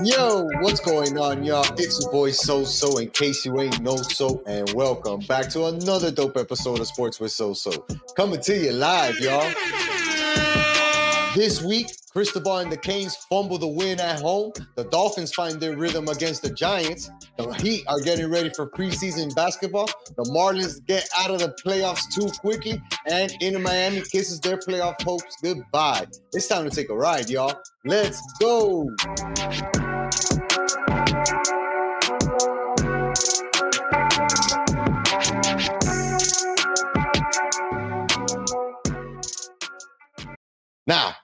Yo, what's going on, y'all? It's your boy So, in case you ain't know so, and welcome back to another dope episode of Sports with So. Coming to you live, y'all. This week, Cristobal and the Canes fumble the win at home. The Dolphins find their rhythm against the Giants. The Heat are getting ready for preseason basketball. The Marlins get out of the playoffs too quickly. And Inter Miami kisses their playoff hopes goodbye. It's time to take a ride, y'all. Let's go. Now,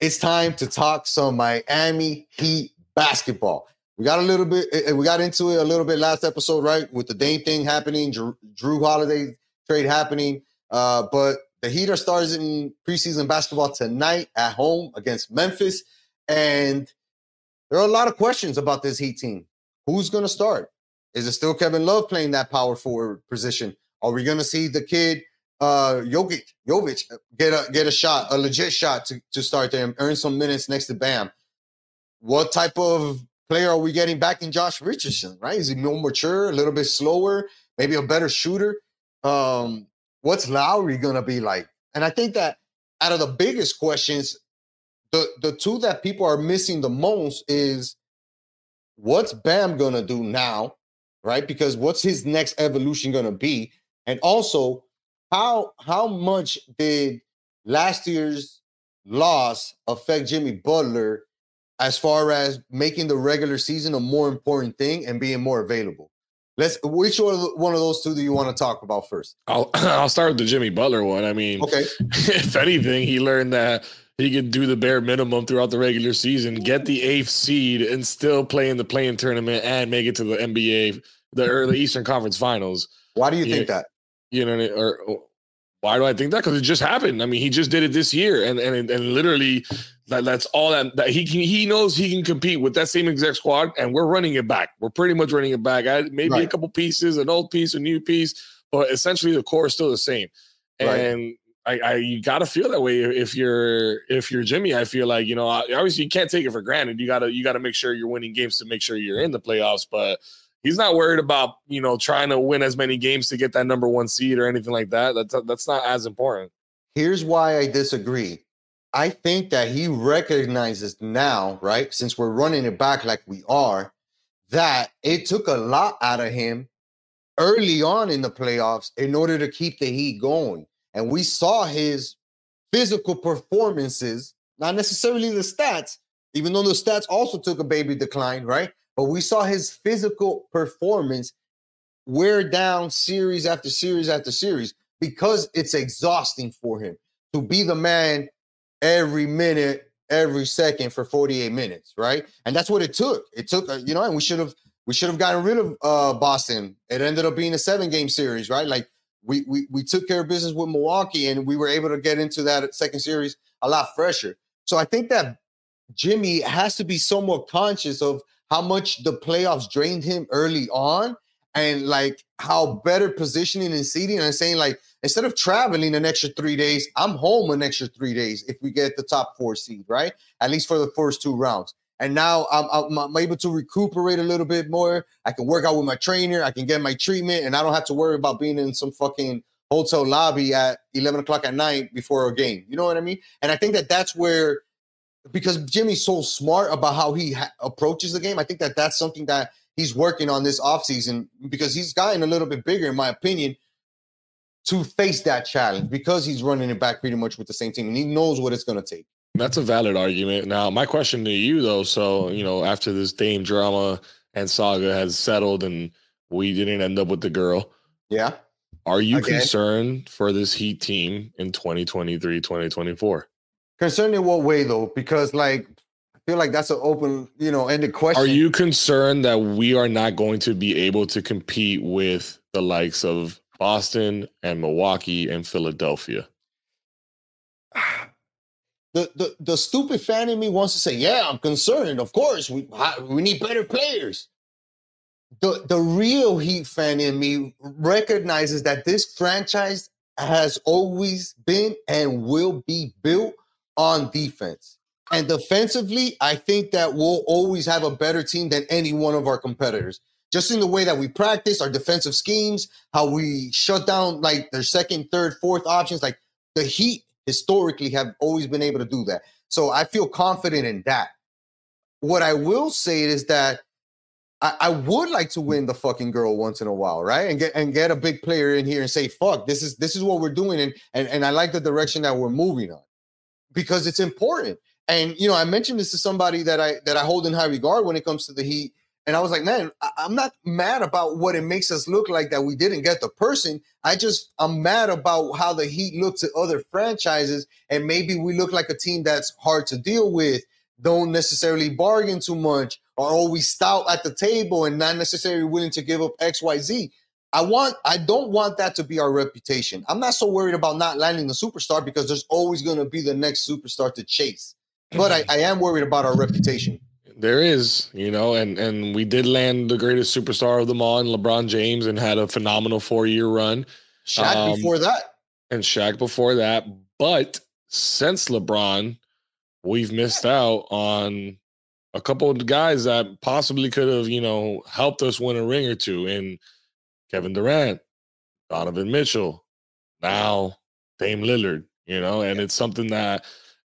it's time to talk some Miami Heat basketball. We got into it a little bit last episode, right? With the Dame thing happening, Drew Holiday trade happening. But the Heat are starting preseason basketball tonight at home against Memphis. And there are a lot of questions about this Heat team. Who's going to start? Is it still Kevin Love playing that power forward position? Are we going to see the kid Jovic get a shot, a legit shot to start there and earn some minutes next to Bam? What type of player are we getting back in Josh Richardson, right? Is he more mature, a little bit slower, maybe a better shooter? What's Lowry going to be like? And I think that out of the biggest questions, the two that people are missing the most is what's Bam going to do now, right? Because what's his next evolution going to be? And also, how much did last year's loss affect Jimmy Butler as far as making the regular season a more important thing and being more available? Which one of those two do you want to talk about first? I'll start with the Jimmy Butler one. I mean, okay. If anything, he learned that he could do the bare minimum throughout the regular season, get the 8th seed, and still play in the play-in tournament and make it to the NBA, the Eastern Conference Finals. Why do you think that? You know, or why do I think that? Because it just happened. I mean, he just did it this year, and literally that's all that he knows he can compete with that same exact squad, and we're running it back. We're pretty much running it back. Maybe a couple pieces, an old piece, a new piece, but essentially the core is still the same. And you got to feel that way if you're Jimmy. I feel like, you know, obviously you can't take it for granted. You got to make sure you're winning games to make sure you're in the playoffs, but he's not worried about, you know, trying to win as many games to get that number 1 seed or anything like that. That's not as important. Here's why I disagree. I think that he recognizes now, right, since we're running it back like we are, that it took a lot out of him early on in the playoffs in order to keep the Heat going. And we saw his physical performances, not necessarily the stats, even though the stats also took a baby decline, right? But we saw his physical performance wear down series after series after series because it's exhausting for him to be the man every minute, every second for 48 minutes, right? And that's what it took. It took, and we should have gotten rid of Boston. It ended up being a 7-game series, right? Like we took care of business with Milwaukee, and we were able to get into that second series a lot fresher. So I think that Jimmy has to be somewhat conscious of how much the playoffs drained him early on, and like how better positioning and seeding and saying, like, instead of traveling an extra 3 days, I'm home an extra 3 days if we get the top 4 seed, right? At least for the first 2 rounds. And now I'm able to recuperate a little bit more. I can work out with my trainer. I can get my treatment, and I don't have to worry about being in some fucking hotel lobby at 11 o'clock at night before a game. You know what I mean? And I think that that's where, because Jimmy's so smart about how he approaches the game, I think that that's something that he's working on this offseason, because he's gotten a little bit bigger, in my opinion, to face that challenge, because he's running it back pretty much with the same team, and he knows what it's going to take. That's a valid argument. Now, my question to you, though, so, you know, after this Dame drama and saga has settled and we didn't end up with the girl. Yeah. Are you concerned for this Heat team in 2023, 2024? Concerned in what way, though? Because, like, I feel like that's an open, ended question. Are you concerned that we are not going to be able to compete with the likes of Boston and Milwaukee and Philadelphia? The stupid fan in me wants to say, yeah, I'm concerned. Of course, we need better players. The real Heat fan in me recognizes that this franchise has always been and will be built on defense. And defensively, I think that we'll always have a better team than any one of our competitors. Just in the way that we practice our defensive schemes, how we shut down like their second, third, fourth options. Like the Heat historically have always been able to do that. So I feel confident in that. What I will say is that I would like to win the fucking girl once in a while, right? And get a big player in here and say, fuck, this is what we're doing. And I like the direction that we're moving on because it's important. And you know, I mentioned this to somebody that I hold in high regard when it comes to the Heat. And I was like, man, I'm not mad about what it makes us look like that we didn't get the person. I'm mad about how the Heat looks at other franchises. And maybe we look like a team that's hard to deal with, don't necessarily bargain too much, are always stout at the table and not necessarily willing to give up X, Y, Z. I don't want that to be our reputation. I'm not so worried about not landing the superstar because there's always going to be the next superstar to chase. But I am worried about our reputation. There is, you know, and we did land the greatest superstar of them all in LeBron James and had a phenomenal 4-year run. Shaq before that. And Shaq before that. But since LeBron, we've missed out on a couple of guys that possibly could have, you know, helped us win a ring or two. And Kevin Durant, Donovan Mitchell, now Dame Lillard, you know, and it's something that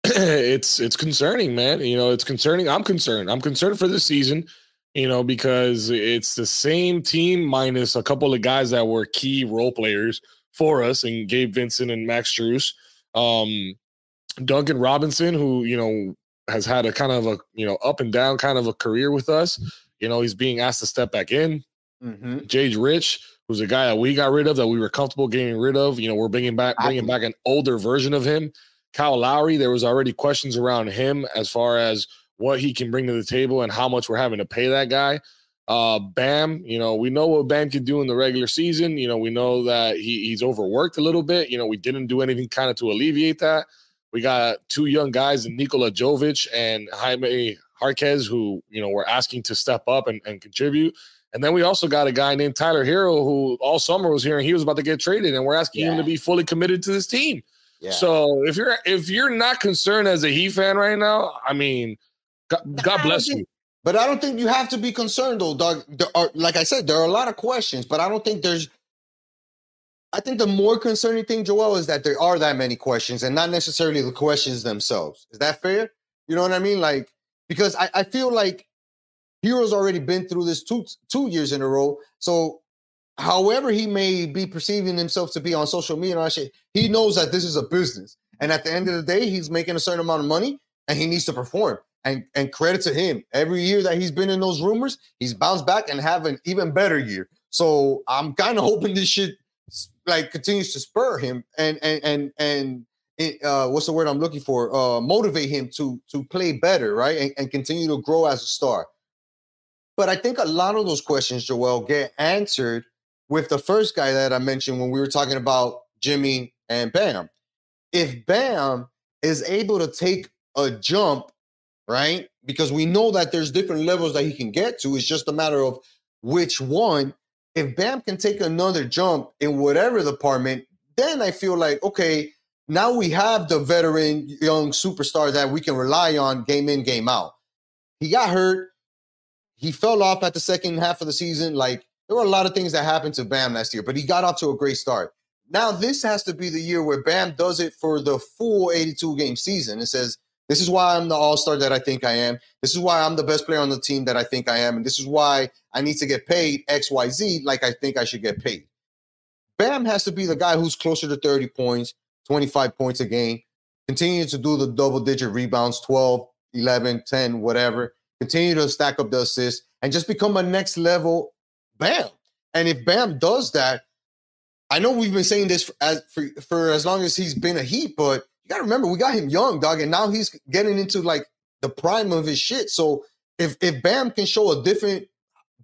it's concerning, man. You know, it's concerning. I'm concerned. I'm concerned for this season, you know, because it's the same team minus a couple of guys that were key role players for us, and Gabe Vincent and Max Strus. Duncan Robinson, who, you know, has had a kind of a, you know, up and down kind of a career with us. You know, he's being asked to step back in. Jage Rich, who's a guy that we got rid of, that we were comfortable getting rid of. You know, we're bringing back an older version of him. Kyle Lowry, there was already questions around him as far as what he can bring to the table and how much we're having to pay that guy. Bam, you know, we know what Bam can do in the regular season. You know, we know that he's overworked a little bit. You know, we didn't do anything kind of to alleviate that. We got two young guys in Nikola Jovic and Jaime Jarquez who, you know, we're asking to step up and contribute. And then we also got a guy named Tyler Hero who all summer was here and he was about to get traded, and we're asking him to be fully committed to this team. Yeah. So if you're not concerned as a Heat fan right now, I mean, God bless you. But I don't think you have to be concerned, though, Doug. Like I said, there are a lot of questions, but I don't think there's. I think the more concerning thing, Joel, is that there are that many questions and not necessarily the questions themselves. Is that fair? You know what I mean? Like, because I feel like Hero's already been through this two years in a row. So however he may be perceiving himself to be on social media and all that shit, he knows that this is a business. And at the end of the day, he's making a certain amount of money and he needs to perform. And credit to him. Every year that he's been in those rumors, he's bounced back and have an even better year. So I'm kind of hoping this shit like continues to spur him and what's the word I'm looking for? Motivate him to play better, right? And continue to grow as a star. But I think a lot of those questions, Joel, get answered with the first guy that I mentioned when we were talking about Jimmy and Bam. If Bam is able to take a jump, right? Because we know that there's different levels that he can get to. It's just a matter of which one. If Bam can take another jump in whatever department, then I feel like, okay, now we have the veteran young superstar that we can rely on game in, game out. He got hurt. He fell off at the second half of the season. Like, there were a lot of things that happened to Bam last year, but he got off to a great start. Now this has to be the year where Bam does it for the full 82-game season. It says, this is why I'm the all-star that I think I am. This is why I'm the best player on the team that I think I am. And this is why I need to get paid X, Y, Z like I think I should get paid. Bam has to be the guy who's closer to 30 points, 25 points a game, continue to do the double-digit rebounds, 12, 11, 10, whatever. Continue to stack up the assists and just become a next-level Bam. And if Bam does that, I know we've been saying this for as long as he's been a Heat, but you got to remember, we got him young, dog, and now he's getting into, like, the prime of his shit. So if Bam can show a different,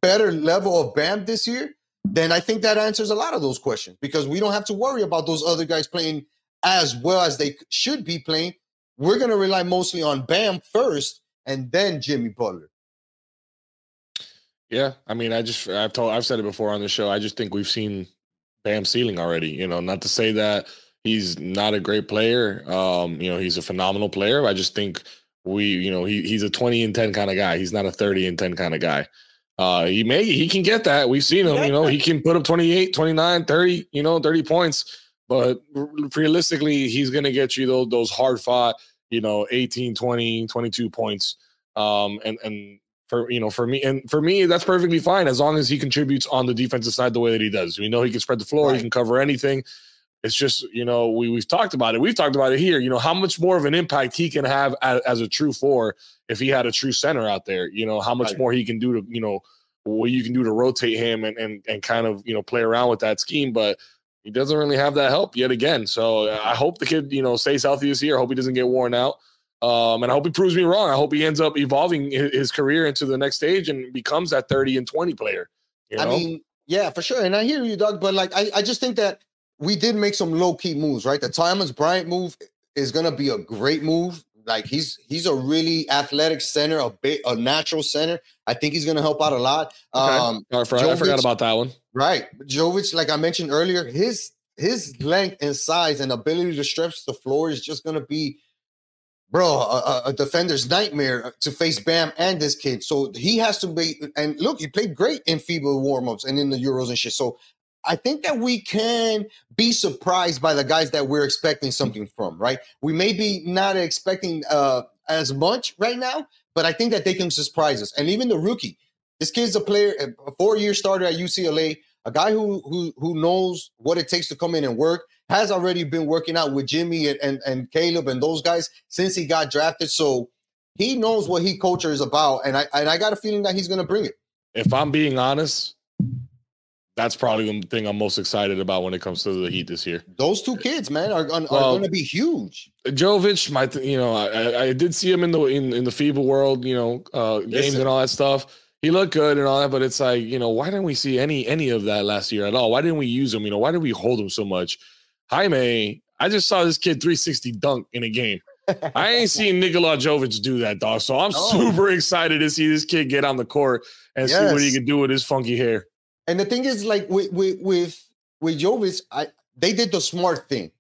better level of Bam this year, then I think that answers a lot of those questions because we don't have to worry about those other guys playing as well as they should be playing. We're going to rely mostly on Bam first and then Jimmy Butler. Yeah, I mean, I've said it before on the show. I just think we've seen Bam's ceiling already. You know, not to say that he's not a great player. You know, he's a phenomenal player. I just think he's a 20 and 10 kind of guy. He's not a 30 and 10 kind of guy. He can get that. We've seen him, he can put up 28, 29, 30, 30 points. But realistically, he's going to get you those hard fought, 18, 20, 22 points. And for me, that's perfectly fine as long as he contributes on the defensive side the way that he does. We know he can spread the floor. Right. He can cover anything. It's just, we've talked about it. We've talked about it here. How much more of an impact he can have as a true four if he had a true center out there. How much more he can do to, what you can do to rotate him and kind of, play around with that scheme. But he doesn't really have that help yet again. So I hope the kid, stays healthy this year. I hope he doesn't get worn out. And I hope he proves me wrong. I hope he ends up evolving his career into the next stage and becomes that 30 and 20 player. I mean, yeah, for sure. And I hear you, Doug, but I just think that we did make some low-key moves, right? The Thomas Bryant move is going to be a great move. Like he's a really athletic center, a natural center. I think he's going to help out a lot. Okay. I forgot about that one. Right. Jovic, like I mentioned earlier, his length and size and ability to stretch the floor is just going to be, a defender's nightmare to face Bam and this kid. So he has to be, and look, he played great in FIBA warmups and in the Euros and shit. So I think that we can be surprised by the guys that we're expecting something from, right? We may be not expecting as much right now, but I think that they can surprise us. And even the rookie, this kid's a player, a 4-year starter at UCLA, a guy who knows what it takes to come in and work, has already been working out with Jimmy and Caleb and those guys since he got drafted. So he knows what he culture is about, and I got a feeling that he's going to bring it. If I'm being honest, that's probably the thing I'm most excited about when it comes to the Heat this year. Those two kids, man, are going to be huge. Jovic, I did see him in the FIBA world, games and all that stuff. He looked good and all that, but it's like, why didn't we see any of that last year at all? Why didn't we use him? Why did we hold him so much? Jaime, I just saw this kid 360 dunk in a game. I ain't seen Nikola Jovic do that, dog. So I'm super excited to see this kid get on the court and see what he can do with his funky hair. And the thing is, like with Jovic, they did the smart thing.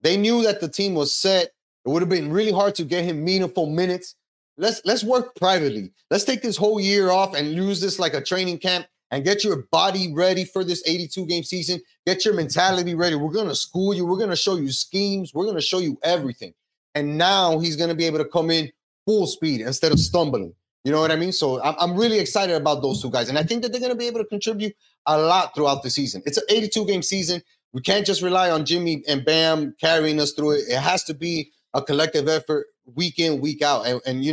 They knew that the team was set. It would have been really hard to get him meaningful minutes. Let's work privately. Let's take this whole year off and use this like a training camp and get your body ready for this 82-game season. Get your mentality ready. We're going to school you. We're going to show you schemes. We're going to show you everything. And now he's going to be able to come in full speed instead of stumbling. You know what I mean? So I'm really excited about those two guys. And I think that they're going to be able to contribute a lot throughout the season. It's an 82-game season. We can't just rely on Jimmy and Bam carrying us through it. It has to be a collective effort week in, week out. And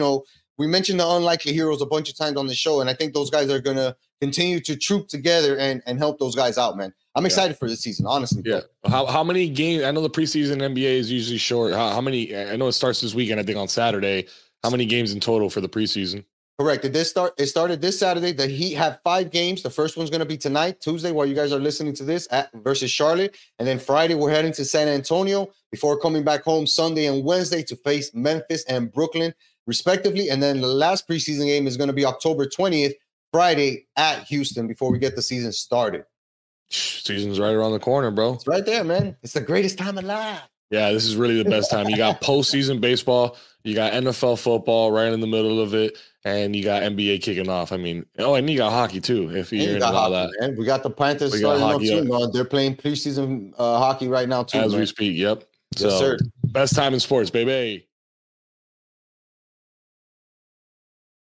we mentioned the unlikely heroes a bunch of times on the show, and I think those guys are going to continue to troop together and help those guys out, man. I'm excited for this season, honestly. Yeah. How many games? I know the preseason NBA is usually short. How many? I know it starts this weekend, I think, on Saturday. How many games in total for the preseason? Correct. It started this Saturday. The Heat have 5 games. The first one's going to be tonight, Tuesday, while you guys are listening to this, versus Charlotte. And then Friday, we're heading to San Antonio before coming back home Sunday and Wednesday to face Memphis and Brooklyn, respectively. And then the last preseason game is going to be October 20th, Friday at Houston before we get the season started. Season's right around the corner, bro. It's right there, man. It's the greatest time alive. Yeah, this is really the best time. You got postseason baseball, you got NFL football right in the middle of it, and you got NBA kicking off. I mean, and you got hockey too. If you're into all that, man. We got the Panthers starting up too. They're playing preseason hockey right now too, as we speak. Yep. Yes, sir. Best time in sports, baby.